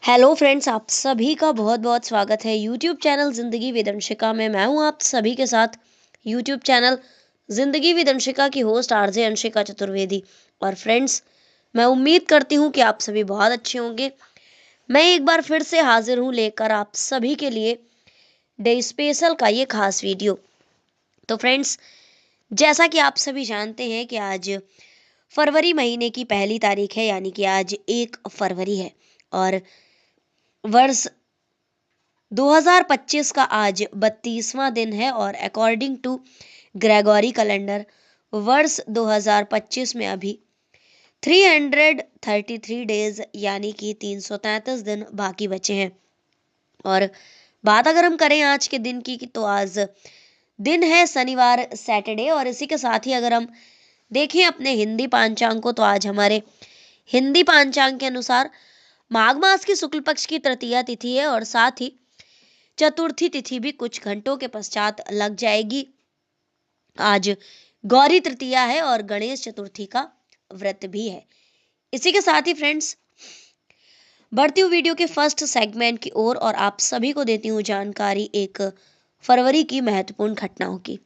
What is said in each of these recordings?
Hello friends, आप सभी का बहुत बहुत स्वागत है यूट्यूब चैनल जिंदगी विद अंशिका में। मैं हूं आप सभी के साथ यूट्यूब चैनल जिंदगी विद अंशिका की होस्ट आरजे अंशिका चतुर्वेदी। और फ्रेंड्स, मैं उम्मीद करती हूं कि आप सभी बहुत अच्छे होंगे। मैं एक बार फिर से हाजिर हूं लेकर आप सभी के लिए डे स्पेशल का ये खास वीडियो। तो फ्रेंड्स, जैसा कि आप सभी जानते हैं कि आज फरवरी महीने की पहली तारीख है, यानी कि आज 1 फरवरी है। और वर्ष 2025 का आज 32वां दिन है और अकॉर्डिंग टू ग्रेगोरी कैलेंडर वर्ष 2025 में अभी 333 डेज यानी कि 333 दिन बाकी बचे हैं। और बात अगर हम करें आज के दिन की तो आज दिन है शनिवार सैटरडे। और इसी के साथ ही अगर हम देखें अपने हिंदी पांचांग को तो आज हमारे हिंदी पांचांग के अनुसार माघ मास की शुक्ल पक्ष की तृतीया तिथि है और साथ ही चतुर्थी तिथि भी कुछ घंटों के पश्चात लग जाएगी। आज गौरी तृतीया है और गणेश चतुर्थी का व्रत भी है। इसी के साथ ही फ्रेंड्स, बढ़ती हुई वीडियो के फर्स्ट सेगमेंट की ओर और आप सभी को देती हूँ जानकारी 1 फरवरी की महत्वपूर्ण घटनाओं की।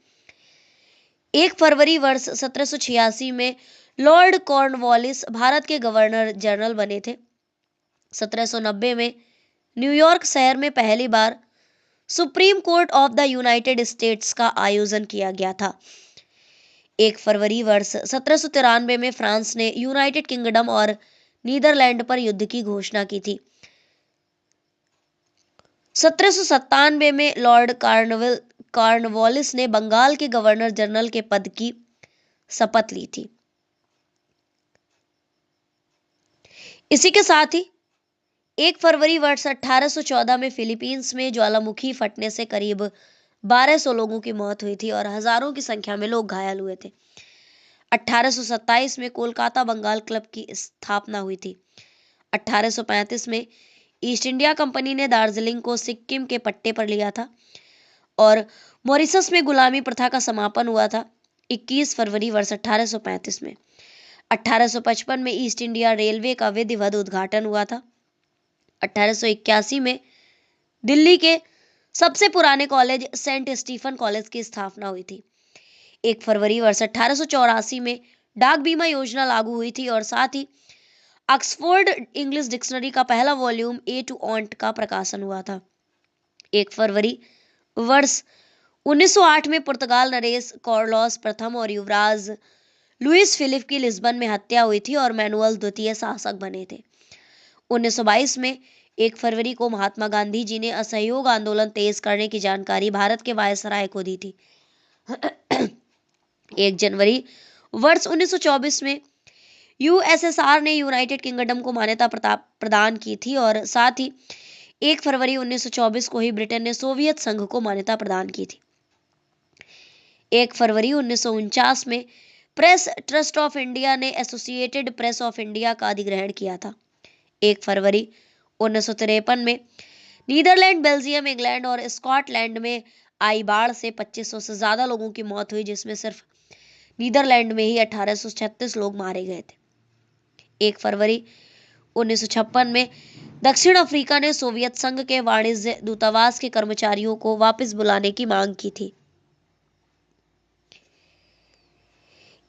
1 फरवरी वर्ष 1786 में लॉर्ड कॉर्नवालिस भारत के गवर्नर जनरल बने थे। 1790 में न्यूयॉर्क शहर में पहली बार supreme court of the United States का आयोजन किया गया था। 1 फरवरी वर्ष 1793 में फ्रांस ने यूनाइटेड किंगडम और नीदरलैंड पर युद्ध की घोषणा की थी। 1797 में लॉर्ड कॉर्नवालिस ने बंगाल के गवर्नर जनरल के पद की शपथ ली थी। इसी के साथ ही 1 फरवरी वर्ष 1814 में फिलीपींस में ज्वालामुखी फटने से करीब 1200 लोगों की मौत हुई थी और हजारों की संख्या में लोग घायल हुए थे। 1827 में कोलकाता बंगाल क्लब की स्थापना हुई थी। 1835 में ईस्ट इंडिया कंपनी ने दार्जिलिंग को सिक्किम के पट्टे पर लिया था और मॉरिशस में गुलामी प्रथा का समापन हुआ था 21 फरवरी वर्ष 1835 में। 1855 में ईस्ट इंडिया रेलवे का विधिवत उद्घाटन हुआ था। 1881 में दिल्ली के सबसे पुराने कॉलेज सेंट स्टीफन कॉलेज की स्थापना हुई थी। 1 फरवरी वर्ष 1884 में डाक बीमा योजना लागू हुई थी और साथ ही ऑक्सफोर्ड इंग्लिश डिक्शनरी का पहला वॉल्यूम ए टू ऑन्ट का प्रकाशन हुआ था। 1 फरवरी वर्ष 1908 में पुर्तगाल नरेश कार्लोस प्रथम और युवराज लुइस फिलिप की लिस्बन में हत्या हुई थी और मैनुअल द्वितीय शासक बने थे। 1922 में 1 फरवरी को महात्मा गांधी जी ने असहयोग आंदोलन तेज करने की जानकारी भारत के वायसराय को दी थी। 1 जनवरी वर्ष 1924 में यूएसएसआर ने यूनाइटेड किंगडम को मान्यता प्रदान की थी और साथ ही 1 फरवरी 1924 को ही ब्रिटेन ने सोवियत संघ को मान्यता प्रदान की थी। 1 फरवरी 1949 में प्रेस ट्रस्ट ऑफ इंडिया ने एसोसिएटेड प्रेस ऑफ इंडिया का अधिग्रहण किया था। 1 फरवरी 1953 में नीदरलैंड, बेल्जियम, इंग्लैंड और स्कॉटलैंड में आई बाढ़ से 2500 से ज्यादा लोगों की मौत हुई, जिसमें सिर्फ नीदरलैंड में ही 1836 लोग मारे गए थे। 1 फरवरी 1956 में दक्षिण अफ्रीका ने सोवियत संघ के वाणिज्य दूतावास के कर्मचारियों को वापस बुलाने की मांग की थी।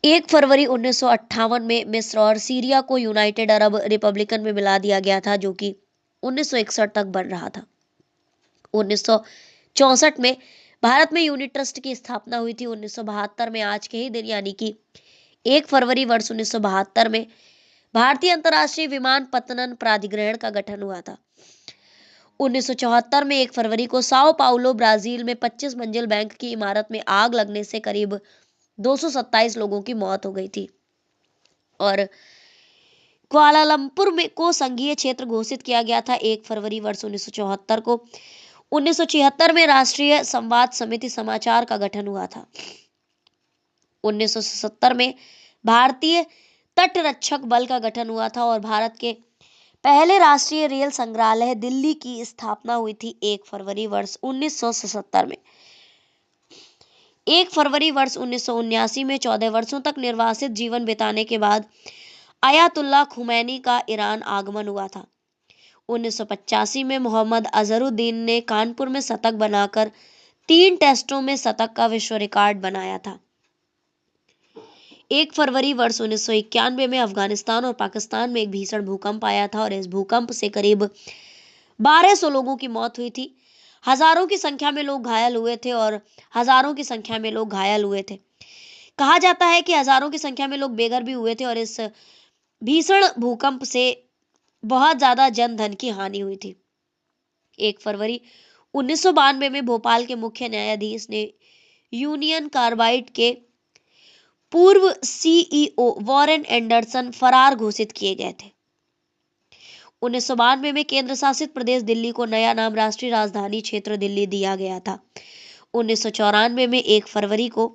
1 फरवरी 1958 में मिस्र और सीरिया को यूनाइटेड अरब रिपब्लिकन में मिला दिया गया था, जो कि 1961 तक बन रहा था। 1964 में भारत में यूनिट ट्रस्ट की स्थापना हुई थी। 1972 में आज के ही दिन यानी कि 1 फरवरी वर्ष 1972 में भारतीय अंतर्राष्ट्रीय विमानपत्तन प्राधिकरण का गठन हुआ था। 1974 में 1 फरवरी को साओ पाउलो ब्राजील में 25 मंजिल बैंक की इमारत में आग लगने से करीब 227 लोगों की मौत हो गई थी और कुआलालंपुर में को संघीय क्षेत्र घोषित किया गया था 1 फरवरी वर्ष 1974 को। 1976 में राष्ट्रीय संवाद समिति समाचार का गठन हुआ था। 1970 में भारतीय तटरक्षक बल का गठन हुआ था और भारत के पहले राष्ट्रीय रेल संग्रहालय दिल्ली की स्थापना हुई थी 1 फरवरी वर्ष 1977 में। 1 फरवरी वर्ष 1979 में 14 वर्षों तक निर्वासित जीवन बिताने के बाद आयातुल्ला खुमैनी का ईरान आगमन हुआ था। 1985 में मोहम्मद अजहरुद्दीन ने कानपुर में शतक बनाकर 3 टेस्टों में शतक का विश्व रिकॉर्ड बनाया था। 1 फरवरी वर्ष 1991 में अफगानिस्तान और पाकिस्तान में एक भीषण भूकंप आया था और इस भूकंप से करीब 1200 लोगों की मौत हुई थी। हजारों की संख्या में लोग घायल हुए थे और हजारों की संख्या में लोग घायल हुए थे। कहा जाता है कि हजारों की संख्या में लोग बेघर भी हुए थे और इस भीषण भूकंप से बहुत ज्यादा जन धन की हानि हुई थी। 1 फरवरी 1992 में भोपाल के मुख्य न्यायाधीश ने यूनियन कार्बाइड के पूर्व सीईओ वॉरेन एंडरसन फरार घोषित किए गए थे। 1992 में केंद्र शासित प्रदेश दिल्ली को नया नाम राष्ट्रीय राजधानी क्षेत्र दिल्ली दिया गया था। 1994 में 1 फरवरी को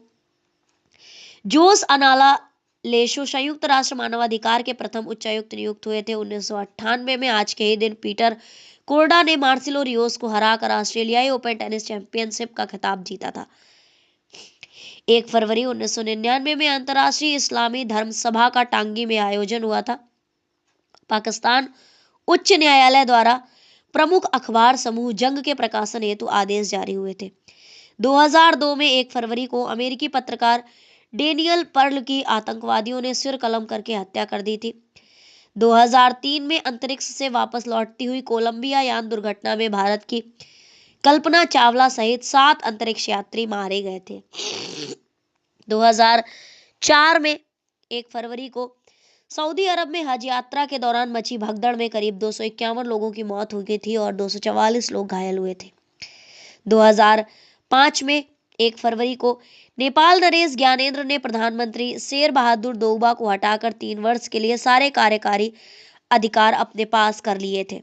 जोस अनाला लेशो संयुक्त राष्ट्र मानवाधिकार के प्रथम उच्चायुक्त नियुक्त हुए थे। 1998 में आज के ही दिन पीटर कोरडा ने मार्सिलो रियोस को हराकर ऑस्ट्रेलियाई ओपन टेनिस चैंपियनशिप का खिताब जीता था। 1 फरवरी 1999 में अंतर्राष्ट्रीय इस्लामी धर्म सभा का टांगी में आयोजन हुआ था। पाकिस्तान उच्च न्यायालय द्वारा प्रमुख अखबार समूह जंग के प्रकाशन हेतु आदेश जारी हुए थे। 2002 में 1 फरवरी को अमेरिकी पत्रकार डेनियल पर्ल की आतंकवादियों ने सिर कलम करके हत्या कर दी थी। 2003 में अंतरिक्ष से वापस लौटती हुई कोलंबिया यान दुर्घटना में भारत की कल्पना चावला सहित 7 अंतरिक्ष यात्री मारे गए थे। 2004 में 1 फरवरी को सऊदी अरब में हज यात्रा के दौरान मची भगदड़ में करीब 251 लोगों की मौत हो गई थी और 244 लोग घायल हुए थे। 2005 में 1 फरवरी को नेपाल नरेश ज्ञानेंद्र ने प्रधानमंत्री शेर बहादुर देउबा को हटाकर 3 वर्ष के लिए सारे कार्यकारी अधिकार अपने पास कर लिए थे।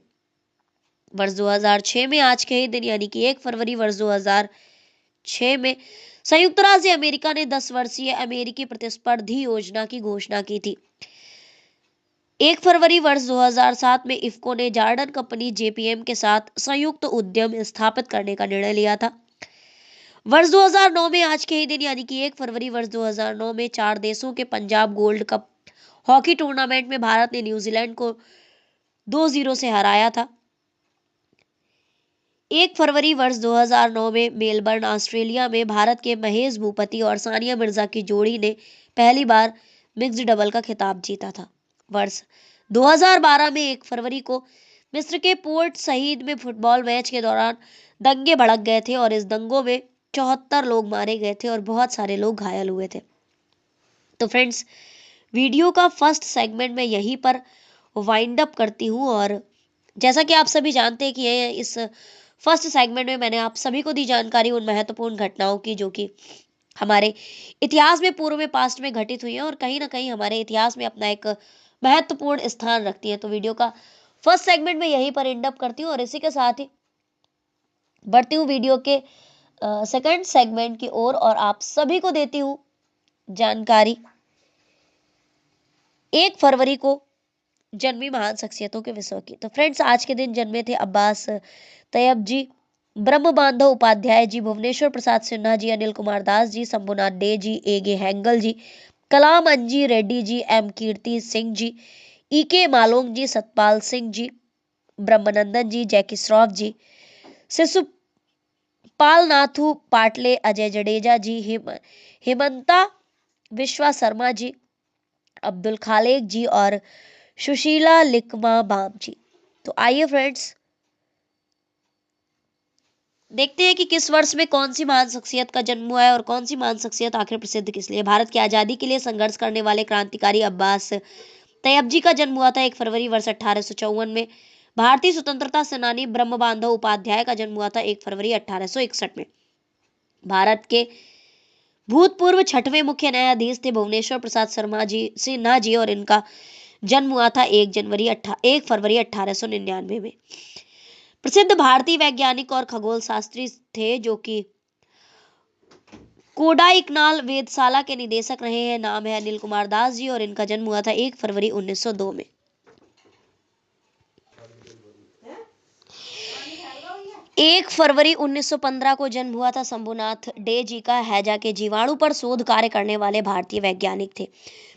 वर्ष 2006 में आज के ही दिन यानी कि 1 फरवरी वर्ष 2006 में संयुक्त राज्य अमेरिका ने 10 वर्षीय अमेरिकी प्रतिस्पर्धी योजना की घोषणा की थी। 1 फरवरी वर्ष 2007 में इफ्को ने जार्डन कंपनी जेपीएम के साथ संयुक्त उद्यम स्थापित करने का निर्णय लिया था। वर्ष 2009 में आज के ही दिन यानी कि 1 फरवरी वर्ष 2009 में 4 देशों के Punjab gold cup hockey tournament में भारत ने न्यूजीलैंड को 2-0 से हराया था। 1 फरवरी वर्ष 2009 में मेलबर्न ऑस्ट्रेलिया में भारत के महेश भूपति और सानिया मिर्जा की जोड़ी ने पहली बार मिक्स्ड डबल का खिताब जीता था। वर्ष 2012 में 1 फरवरी को मिस्र के पोर्ट सईद में फुटबॉल मैच के दौरान दंगे भड़क गए थे और इस दंगों में 74 लोग मारे गए थे और बहुत सारे लोग घायल हुए थे। तो फ्रेंड्स, वीडियो का फर्स्ट सेगमेंट मैं यहीं पर वाइंड अप करती हूँ और जैसा कि आप सभी जानते हैं कि इस फर्स्ट सेगमेंट में मैंने आप सभी को दी जानकारी उन महत्वपूर्ण घटनाओं की जो कि हमारे इतिहास में पूर्व में पास्ट में घटित हुई है और कहीं ना कहीं हमारे इतिहास में अपना एक महत्वपूर्ण स्थान रखती है। तो वीडियो का फर्स्ट सेगमेंट में यहीं पर एंड अप करती हूँ और इसी के साथ ही बढ़ती हूँ वीडियो के सेकंड सेगमेंट की ओर और आप सभी को देती हूँ जानकारी 1 फरवरी को जन्मी महान शख्सियतों के विषय की। तो फ्रेंड्स, आज के दिन जन्मे थे अब्बास तैयब जी, ब्रह्म बांधव उपाध्याय जी, भुवनेश्वर प्रसाद सिन्हा जी, अनिल कुमार दास जी, शंभुनाथ डे जी, एगे हैंगल जी, कलाम अंजी रेड्डी जी, एम कीर्ति सिंह जी, ईके मालोंग जी, सतपाल सिंह जी, ब्रह्मानंदन जी, जैकी श्रॉफ जी, शिशुपाल नाथू पाटले, अजय जडेजा जी, हेमंता विश्वा शर्मा जी, अब्दुल खालेक जी और सुशीला लिकमा बाम जी। तो आइए फ्रेंड्स, देखते हैं कि किस वर्ष में कौन सी महान शख्सियत का जन्म हुआ है और कौन सी महान शख्सियत आखिर प्रसिद्ध किस लिए। भारत की आजादी के लिए संघर्ष करने वाले क्रांतिकारी अब्बास तैयब जी का जन्म हुआ था 1 फरवरी वर्ष 1854 में। भारतीय स्वतंत्रता सेनानी ब्रह्म बांधव उपाध्याय का जन्म हुआ था 1 फरवरी 1861 में। भारत के भूतपूर्व 6वें मुख्य न्यायाधीश थे भुवनेश्वर प्रसाद शर्मा जी सिन्हा जी और इनका जन्म हुआ था 1 फरवरी 1899 में। प्रसिद्ध भारतीय वैज्ञानिक और खगोल शास्त्री थे जो कि कोडाइकनाल वेधशाला के निदेशक रहे हैं। नाम है अनिल कुमार दास जी और इनका जन्म हुआ था 1 फरवरी 1902 में। 1 फरवरी 1915 को जन्म हुआ था शंभुनाथ डे जी का। हैजा के जीवाणु पर शोध कार्य करने वाले भारतीय वैज्ञानिक थे।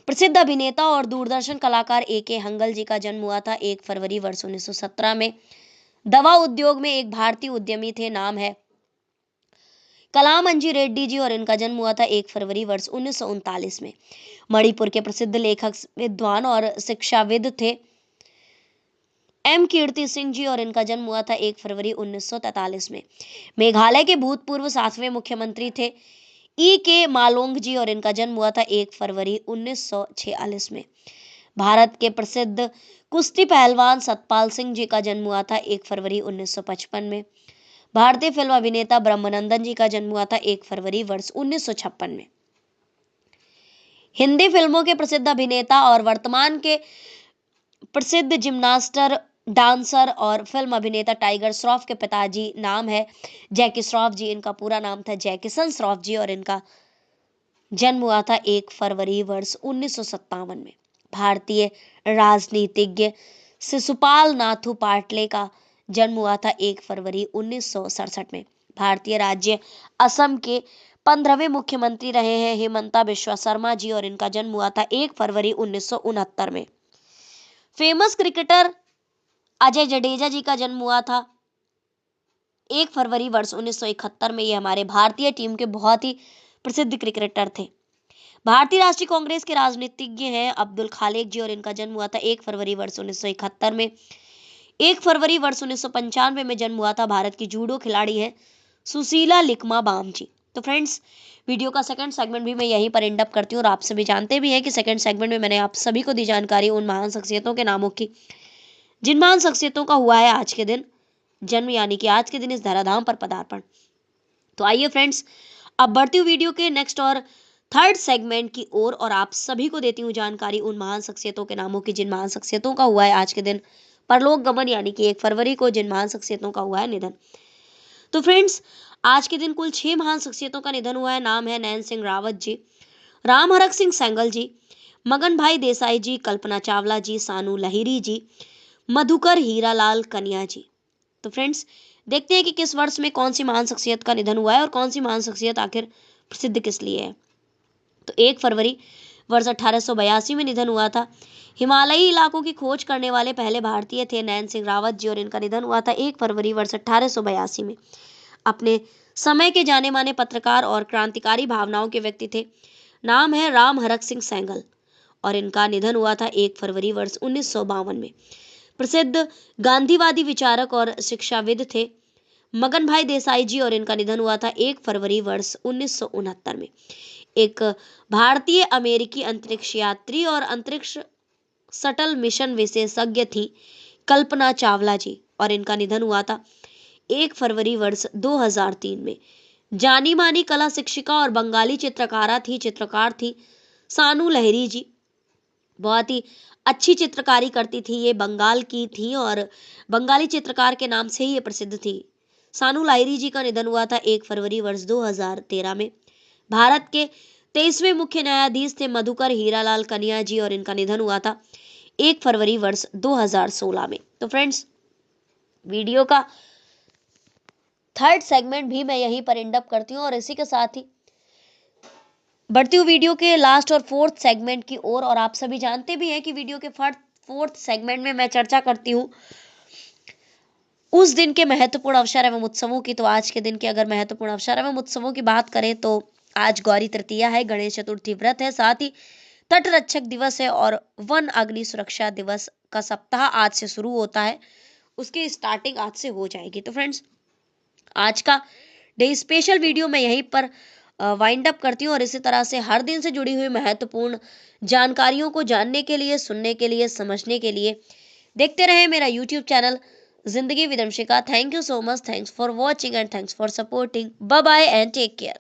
प्रसिद्ध अभिनेता और दूरदर्शन कलाकार A.K. हंगल जी का जन्म हुआ था 1 फरवरी वर्ष 1917 में। दवा उद्योग में एक भारतीय उद्यमी थे, नाम है कलामंजी रेड्डी जी, और इनका जन्म हुआ था 1 फरवरी वर्ष 1939 में। मणिपुर के प्रसिद्ध लेखक, विद्वान और शिक्षाविद थे M. कीर्ति सिंह जी, और इनका जन्म हुआ था 1 फरवरी 1943 में। मेघालय के भूतपूर्व 7वें मुख्यमंत्री थे E.K. मालोंग जी, और इनका जन्म हुआ था 1 फरवरी 1946 में। भारत के प्रसिद्ध कुश्ती पहलवान सतपाल सिंह जी का जन्म हुआ था 1 फरवरी 1955 में। भारतीय फिल्म अभिनेता ब्रह्मानंदन जी का जन्म हुआ था 1 फरवरी वर्ष 1956 में। हिंदी फिल्मों के प्रसिद्ध अभिनेता और वर्तमान के प्रसिद्ध जिम्नास्टर, डांसर और फिल्म अभिनेता टाइगर श्रॉफ के पिताजी नाम है जैकी श्रॉफ जी। इनका पूरा नाम था जैकिसन श्रॉफ जी, और इनका जन्म हुआ था 1 फरवरी वर्ष 1957 में। भारतीय राजनीतिज्ञ शिशुपाल नाथू पाटले का जन्म हुआ था 1 फरवरी 1967 में। भारतीय राज्य असम के 15वें मुख्यमंत्री रहे हैं हिमंता बिश्वा शर्मा जी, और इनका जन्म हुआ था 1 फरवरी 1969 में। फेमस क्रिकेटर अजय जडेजा जी का जन्म हुआ था 1 फरवरी वर्ष 1971 में। ये हमारे भारतीय टीम के बहुत ही प्रसिद्ध क्रिकेटर थे। भारतीय राष्ट्रीय कांग्रेस के राजनीतिज्ञ हैं अब्दुल खालेक जी, और इनका जन्म हुआ था 1 फरवरी वर्ष 1971 में। 1 फरवरी वर्ष 1995 में जन्म हुआ था भारत की जूडो खिलाड़ी है सुशीला लिकमा बाम जी। तो फ्रेंड्स, वीडियो का सेकंड सेगमेंट भी मैं यहीं पर एंड अप करती हूँ, और आप सभी जानते भी हैं कि सेकंड सेगमेंट में मैंने आप सभी को दी जानकारी उन महान शख्सियतों के नामों की जिन महान शख्सियतों का हुआ है आज के दिन जन्म, यानी कि आज के दिन इस धराधाम पर पदार्पण। तो आइए फ्रेंड्स, अब बढ़ती हूँ वीडियो के नेक्स्ट और थर्ड सेगमेंट की ओर, और आप सभी को देती हूँ जानकारी उन महान शख्सियतों के नामों की जिन महान शख्सियतों का हुआ है आज के दिन परलोक गमन, यानी कि 1 फरवरी को जिन महान शख्सियतों का हुआ है निधन। तो फ्रेंड्स, आज के दिन कुल 6 महान शख्सियतों का निधन हुआ है। नाम है नैन सिंह रावत जी, राम हरक सिंह सैंगल जी, मगन भाई देसाई जी, कल्पना चावला जी, सानू लहिरी जी, मधुकर हीरालाल कन्या जी। तो फ्रेंड्स, देखते हैं कि किस वर्ष में कौन सी महान शख्सियत का निधन हुआ है और कौन सी महान शख्सियत आखिर प्रसिद्ध किस लिए है। तो 1 फरवरी वर्ष 1882 में निधन हुआ था। हिमालयी इलाकों की खोज करने वाले पहले भारतीय थे नैन सिंह रावत जी, और इनका निधन हुआ था 1 फरवरी वर्ष 1882 में। अपने समय के जाने माने पत्रकार और क्रांतिकारी भावनाओं के व्यक्ति थे। नाम है राम हरक सिंह सैंगल, और इनका निधन हुआ था 1 फरवरी वर्ष 1952 में। प्रसिद्ध गांधीवादी विचारक और शिक्षाविद थे मगन भाई देसाई जी, और इनका निधन हुआ था 1 फरवरी वर्ष 1969 में। एक भारतीय अमेरिकी अंतरिक्ष यात्री और अंतरिक्ष शटल मिशन विशेषज्ञ थी कल्पना चावला जी, और इनका निधन हुआ था 1 फरवरी वर्ष 2003 में। जानी मानी कला शिक्षिका और बंगाली चित्रकार थी सानू लहिरी जी। बहुत ही अच्छी चित्रकारी करती थी, ये बंगाल की थी और बंगाली चित्रकार के नाम से ही ये प्रसिद्ध थी। सानू लाहिरी जी का निधन हुआ था 1 फरवरी वर्ष 2013 में। भारत के 23वें मुख्य न्यायाधीश थे मधुकर हीरालाल कन्या जी, और इनका निधन हुआ था 1 फरवरी वर्ष 2016 में। तो फ्रेंड्स, वीडियो का थर्ड सेगमेंट भी मैं यहीं पर एंड अप करती हूँ, और इसी के साथ ही बढ़ती हूँ वीडियो के लास्ट और फोर्थ सेगमेंट की ओर। और आप सभी जानते भी हैं कि वीडियो के फोर्थ सेगमेंट में मैं चर्चा करती हूँ उस दिन के महत्वपूर्ण अवसर एवं उत्सवों की। तो आज के दिन के अगर महत्वपूर्ण अवसर एवं उत्सवों की बात करें तो आज गौरी तृतीया है, गणेश चतुर्थी व्रत है, साथ ही तट रक्षक दिवस है, और वन अग्नि सुरक्षा दिवस का सप्ताह आज से शुरू होता है, उसकी स्टार्टिंग आज से हो जाएगी। तो फ्रेंड्स, आज का डे स्पेशल वीडियो मैं यहीं पर वाइंड अप करती हूँ, और इसी तरह से हर दिन से जुड़ी हुई महत्वपूर्ण जानकारियों को जानने के लिए, सुनने के लिए, समझने के लिए देखते रहे मेरा यूट्यूब चैनल जिंदगी with Anshika. Thank you so much, thanks for watching and thanks for supporting. Bye bye and take care.